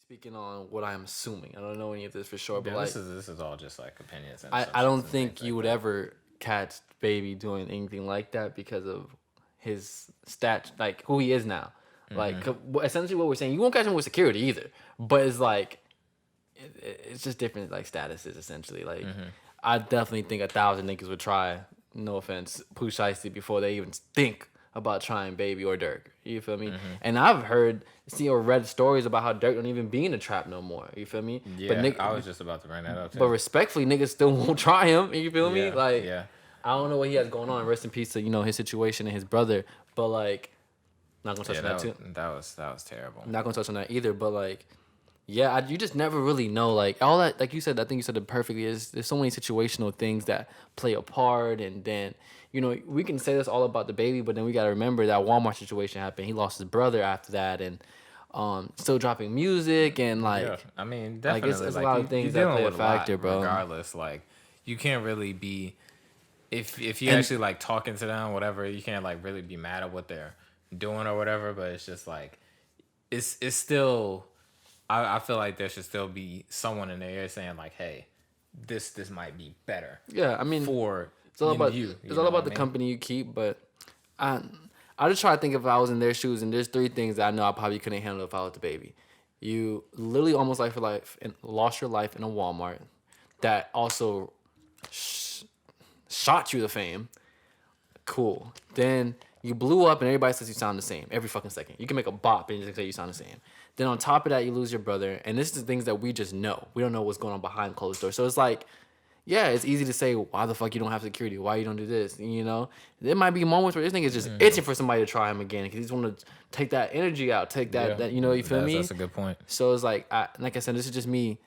speaking on what I'm assuming. I don't know any of this for sure, but Yeah, like this is all just like opinions and I assumptions don't and think things you like would that. ever catch Baby doing anything like that because of his stat, like who he is now. Like essentially, what we're saying, you won't catch him with security either. But it's like it's just different like statuses essentially. Like I definitely think 1,000 niggas would try. No offense, Pooh Shiesty before they even think about trying Baby or Dirk. You feel me? And I've heard, seen or read stories about how Dirk don't even be in the trap no more. You feel me? Yeah, I was just about to bring that up But too. respectfully, niggas still won't try him. You feel me? Yeah, Like, yeah, I don't know what he has going on. Rest in peace to his situation and his brother. But like, not gonna touch yeah. on that too. That was terrible. Not gonna touch on that either. But like, yeah, you just never really know. Like all that, like you said, I think you said it perfectly. Is there's so many situational things that play a part, and then we can say this all about the Baby, but then we gotta remember that Walmart situation happened. He lost his brother after that, and still dropping music and Yeah, like. I mean, Like definitely. it's a Like lot of you're things that dealing play a with a lot, factor, bro. regardless. Like you can't really be if you And actually like talking to them, whatever. You can't like really be mad at what they're doing or whatever. But it's just like it's still. I feel like there should still be someone in there saying like, hey, this might be better yeah, I mean, for it's all about you. it's You all know about what the I mean? company you keep. But I I just try to think if I was in their shoes, and there's three things that I know I probably couldn't handle if I was the Baby. You literally almost life for life and lost your life in a Walmart that also shot you to fame. Cool. Then you blew up and everybody says you sound the same every fucking second. You can make a bop and just say you sound the same. Then on top of that, you lose your brother. And this is the things that we just know. We don't know what's going on behind closed doors. So it's like, yeah, it's easy to say, why the fuck you don't have security? Why you don't do this? There might be moments where this nigga is just itching for somebody to try him again because he just want to take that energy out, take that you feel me? That's a good point. So it's like, like I said, this is just me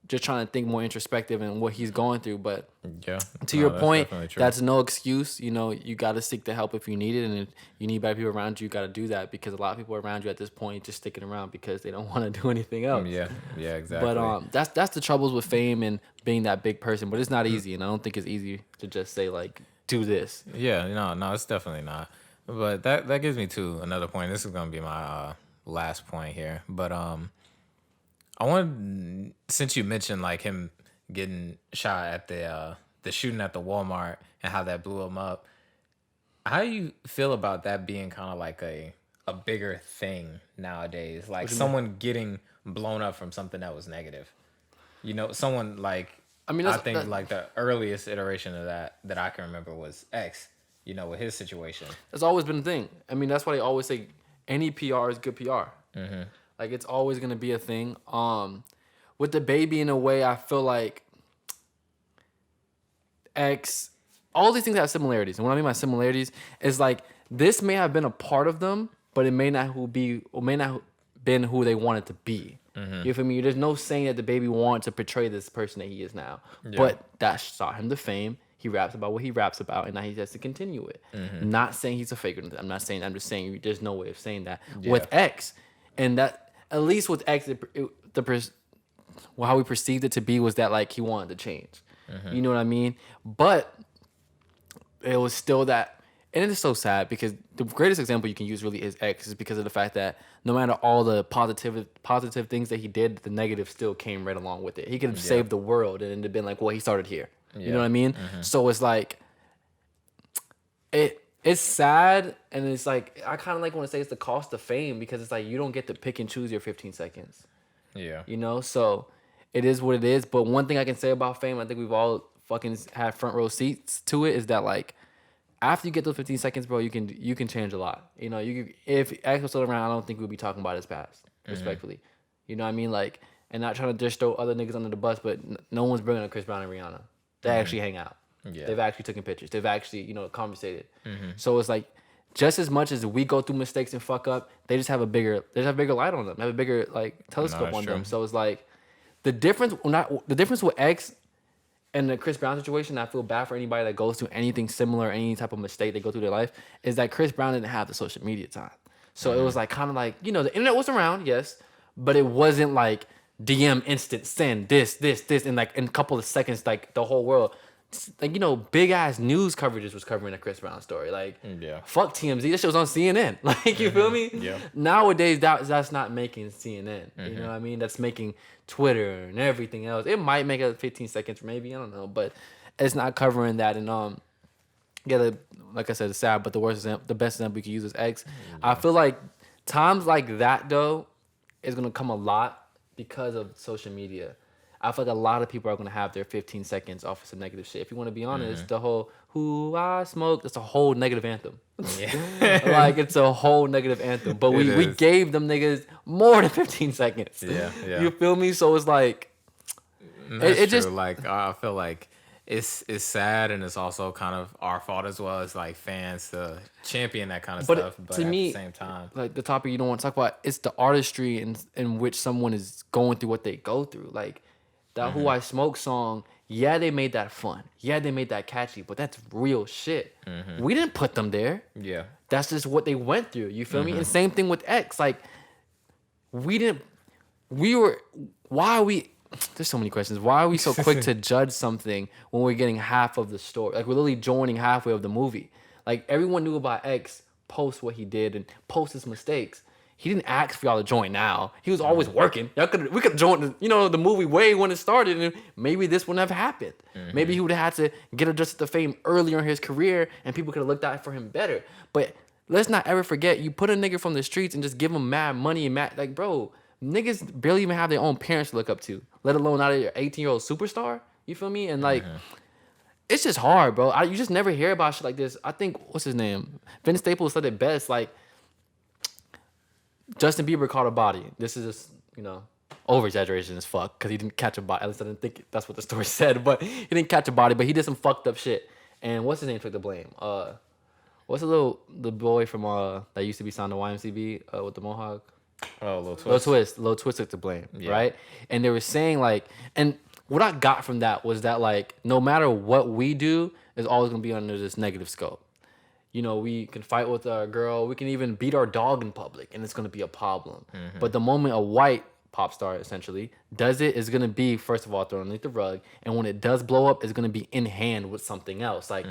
just trying to think more introspective and what he's going through. But Yeah. to your that's point, definitely true. that's no excuse. You got to seek the help if you need it, and if you need better people around you, you got to do that because a lot of people around you at this point just sticking around because they don't want to do anything else. Yeah, exactly. But that's the troubles with fame and being that big person. But it's not easy, and I don't think it's easy to just say like do this. Yeah, no, it's definitely not. But that gives me to another point. This is gonna be my last point here. But I want, since you mentioned like him getting shot at the shooting at the Walmart and how that blew him up, how do you feel about that being kind of like a bigger thing nowadays? Like someone getting blown up from something that was negative. Someone like I mean, I think like the earliest iteration of that I can remember was X. With his situation. that's always been a thing. I mean, that's why they always say any PR is good PR. Like it's always gonna be a thing. With the Baby, in a way, I feel like X, all these things have similarities. And what I mean by similarities is like this may have been a part of them, but it may not been who they wanted to be. You feel me? There's no saying that the Baby wanted to portray this person that he is now, but that shot him to fame. He raps about what he raps about, and now he has to continue it. Not saying he's a faker. I'm not saying. I'm just saying there's no way of saying that with X, and that at least with X, how we perceived it to be was that like he wanted to change. You know what I mean? But it was still that, and it is so sad because the greatest example you can use really is X, is because of the fact that no matter all the positive things that he did, the negative still came right along with it. He could have saved the world, and it'd have been like, well, he started here. You know what I mean? So it's like it's sad, and it's like I kind of like want to say it's the cost of fame because it's like you don't get to pick and choose your 15 seconds. Yeah. So it is what it is. But one thing I can say about fame, I think we've all fucking had front row seats to it, is that like after you get those 15 seconds, bro, you can change a lot. If X was still around, I don't think we'd be talking about his past, respectfully. You know what I mean? Like, and not trying to just throw other niggas under the bus, but no one's bringing up Chris Brown and Rihanna. They actually hang out. Yeah. They've actually taken pictures. They've actually, conversated. So it's like, just as much as we go through mistakes and fuck up, they just have a bigger light on them. They have a bigger like telescope on them. So it's like the difference with X and the Chris Brown situation. I feel bad for anybody that goes through anything similar, any type of mistake they go through their life. Is that Chris Brown didn't have the social media time, so it was like kind of like the internet was around, yes, but it wasn't like DM instant send this in like in a couple of seconds like the whole world. like, you know, big ass news coverages was covering the Chris Brown story. Like, Yeah. fuck TMZ. That shit was on CNN. Like, you feel me? Yeah. Nowadays, that's not making CNN. You know what I mean? That's making Twitter and everything else. It might make it 15 seconds, maybe, I don't know, but it's not covering that. And like I said, it's sad, but the best example we can use is X. I feel like times like that though is gonna come a lot because of social media. I feel like a lot of people are gonna have their 15 seconds off of some negative shit. If you want to be honest, the whole "Who I Smoke" it's a whole negative anthem. Yeah. Like it's a whole negative anthem. But we gave them niggas more than 15 seconds. Yeah. You feel me? So it's like That's it true. just Like I feel like it's sad, and it's also kind of our fault as well as like fans to champion that kind of But stuff. But to at me, the same time, like the topic you don't want to talk about, it's the artistry in which someone is going through what they go through. Like that "Who I Smoke" song, yeah, they made that fun. Yeah, they made that catchy, but that's real shit. We didn't put them there. yeah, That's just what they went through. You feel me? And same thing with X. Like why are we there's so many questions. Why are we so quick to judge something when we're getting half of the story? Like we're literally joining halfway of the movie. Like everyone knew about X post what he did and post his mistakes. He didn't ask for y'all to join now. He was always working. We could join the movie way when it started, and maybe this wouldn't have happened. Maybe he would have had to get adjusted to fame earlier in his career, and people could have looked out for him better. But let's not ever forget, you put a nigga from the streets and just give him mad money and mad, like, bro, niggas barely even have their own parents to look up to, let alone out of your 18-year-old superstar. You feel me? And like, it's just hard, bro. You just never hear about shit like this. I think, what's his name? Vince Staples said it best. Like, Justin Bieber caught a body. This is just, over exaggeration as fuck because he didn't catch a body. At least I didn't think that's what the story said, but he didn't catch a body, but he did some fucked up shit. And what's his name took the blame? What's the boy from that used to be signed to YMCB with the mohawk? Oh, Lil Twist. Lil Twist took the blame, Yeah. right? And they were saying like, and what I got from that was that like, no matter what we do, is always gonna be under this negative scope. We can fight with our girl, we can even beat our dog in public, and it's gonna be a problem. But the moment a white pop star essentially does it, is gonna be first of all thrown underneath the rug, and when it does blow up, it's gonna be in hand with something else. Like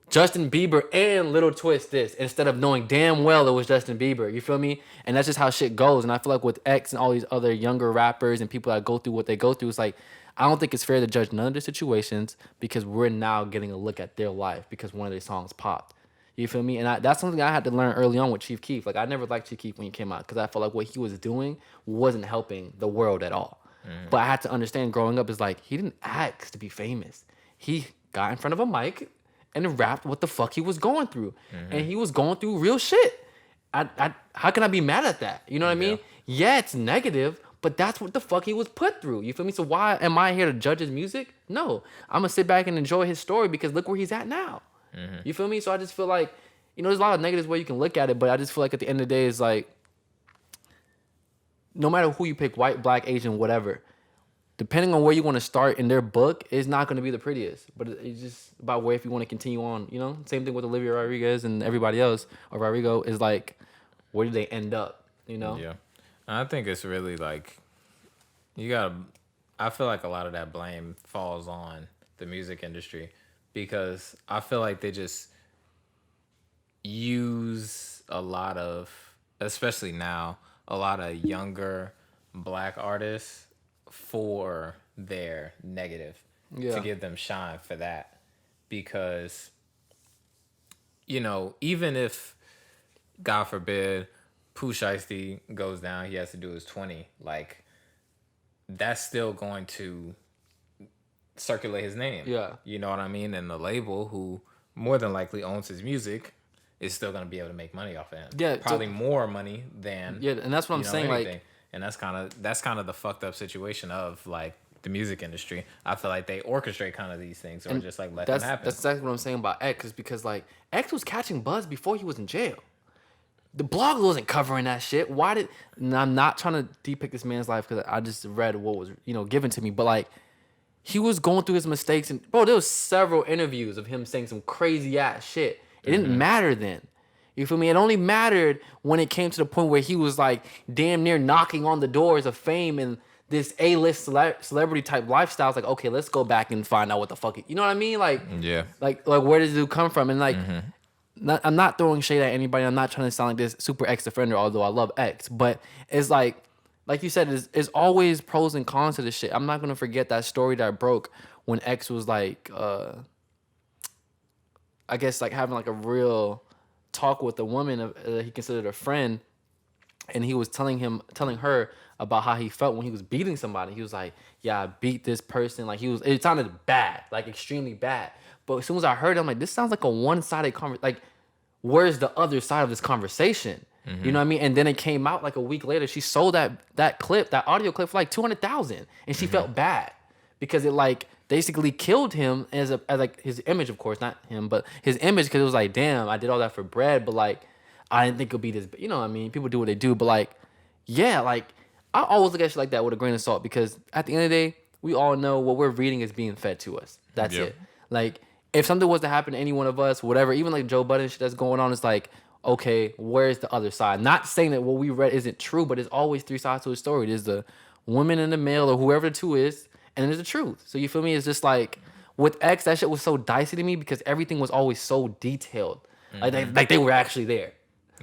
Justin Bieber and Little Twist this, instead of knowing damn well it was Justin Bieber. You feel me? And that's just how shit goes. And I feel like with X and all these other younger rappers and people that go through what they go through, it's like, I don't think it's fair to judge none of the situations because we're now getting a look at their life because one of their songs popped. You feel me? And that's something I had to learn early on with Chief Keef. Like, I never liked Chief Keef when he came out because I felt like what he was doing wasn't helping the world at all. But I had to understand growing up is like, he didn't ask to be famous. He got in front of a mic and rapped what the fuck he was going through. And he was going through real shit. How can I be mad at that? You know what I mean? Yeah, it's negative, but that's what the fuck he was put through. You feel me? So why am I here to judge his music? No. I'm going to sit back and enjoy his story because look where he's at now. You feel me? So I just feel like, there's a lot of negatives where you can look at it, but I just feel like at the end of the day, it's like, no matter who you pick, white, black, Asian, whatever, depending on where you want to start in their book, it's not going to be the prettiest. But it's just about where if you want to continue on, Same thing with Olivia Rodriguez and everybody else, or Rodrigo, is like, where do they end up, Yeah. I think it's really like, I feel like a lot of that blame falls on the music industry because I feel like they just use a lot of, especially now, a lot of younger black artists for their negative to give them shine for that. Because, even if, God forbid, Pooh Shiesty goes down, he has to do his 20, like, that's still going to circulate his name. Yeah. You know what I mean? And the label, who more than likely owns his music, is still going to be able to make money off of him. Yeah. Probably more money than... Yeah, and that's what I'm saying, anything. like... And that's kind of the fucked up situation of, like, the music industry. I feel like they orchestrate kind of these things or just, like, let them happen. That's exactly what I'm saying about X, is because, like, X was catching buzz before he was in jail. The blog wasn't covering that shit. And I'm not trying to depict this man's life because I just read what was, given to me. But, like, he was going through his mistakes. And, bro, there was several interviews of him saying some crazy-ass shit. It didn't matter then. You feel me? It only mattered when it came to the point where he was, like, damn near knocking on the doors of fame and this A-list celebrity type lifestyle. It's like, okay, let's go back and find out what the fuck. You know what I mean? Like, Yeah. like where does it come from? And like, I'm not throwing shade at anybody. I'm not trying to sound like this super X offender, although I love X. But it's like you said, it's always pros and cons to this shit. I'm not gonna forget that story that broke when X was like, I guess like having like a real talk with a woman he considered a friend, and he was telling her about how he felt when he was beating somebody. He was like, "Yeah, I beat this person." Like it sounded bad, like extremely bad. But as soon as I heard it, I'm like, this sounds like a one-sided conversation. Like, where's the other side of this conversation? You know what I mean? And then it came out like a week later. She sold that clip, that audio clip, for like 200,000, and she felt bad because it like basically killed him as like his image, of course, not him, but his image, because it was like, damn, I did all that for bread, but like I didn't think it'd be this. You know what I mean? People do what they do, but like, yeah, like I always look at shit like that with a grain of salt, because at the end of the day, we all know what we're reading is being fed to us. That's it. Like, if something was to happen to any one of us, whatever, even like Joe Budden shit that's going on, it's like, okay, where's the other side? Not saying that what we read isn't true, but it's always three sides to a story. There's the woman and the male, or whoever the two is, and then there's the truth. So you feel me? It's just like with X, that shit was so dicey to me because everything was always so detailed. Like they were actually there.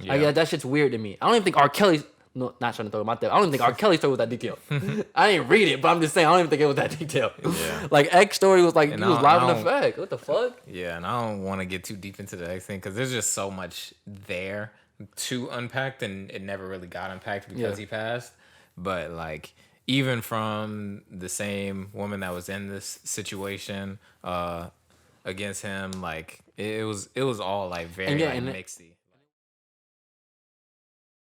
Yeah. Like, that shit's weird to me. I don't even think R. Kelly's, no, not trying to throw him out there. I don't even think R. Kelly's story was that detailed. I didn't read it, but I'm just saying I don't even think it was that detailed. Yeah. Like X story was like, And he was live in effect. What the fuck? Yeah, and I don't want to get too deep into the X thing because there's just so much there to unpack, and it never really got unpacked because he passed. But like, even from the same woman that was in this situation against him, like it was all like very mixy.